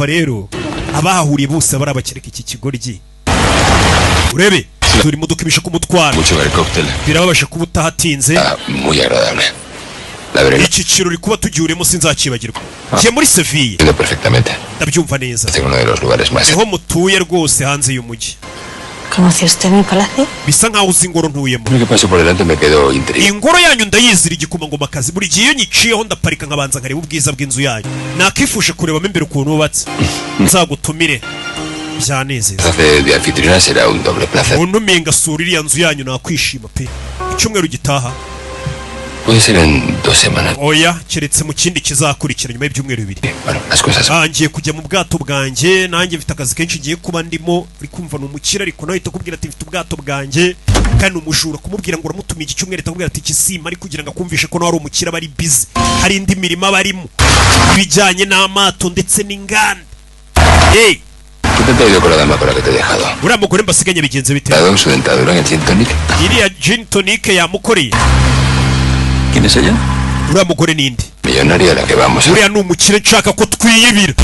rero abahahuriye bose barabakereka iki kigoryi urebe turi mudukimisha kumutwara birababasha kuba utahatinze iki kirori kuba tugihuremo sinzakibagirwa ngiye muri Seville ndabyumva neza niho mutuye rwose hanze y'umujyi bisa nkaho uzi ingoro ntuyemo ingoro yanyu ndayizira igikomangoma kazi buri gihe iyo nyiciyeho ndaparika nkabanza nkareba ubwiza bw'inzu yanyu nakifuje kurebamo imbere ukuntu wubatse nzagutumire byanezeza untumiye ngasura iriya nzu yanyu nakwishima pe icyumweru gitaha oya keretse mu kindi kizakurikira nyuma y'ibyumweru bibiri ngiye kujya mu bwato bwanjye nanjye mfite akazi kenshi ngiye kuba ndimo uri kumva ni umukire ariko nawe itakubwira ati mfite ubwato bwanjye kandi umujura kumubwira ngo uramutumiye iki cyumweru itakubwira ati ikisima ari kugira ngo akumvishe ko nawe ari umukire aba ari busy hari indi mirimo barimo ibijyanye n'amato ndetse n'inganda uriya mugore mbasiganye bigenze bite iriya gin tonic yamukoreye uriya mugore ninde uriya ni umukire nshaka ko twiyibira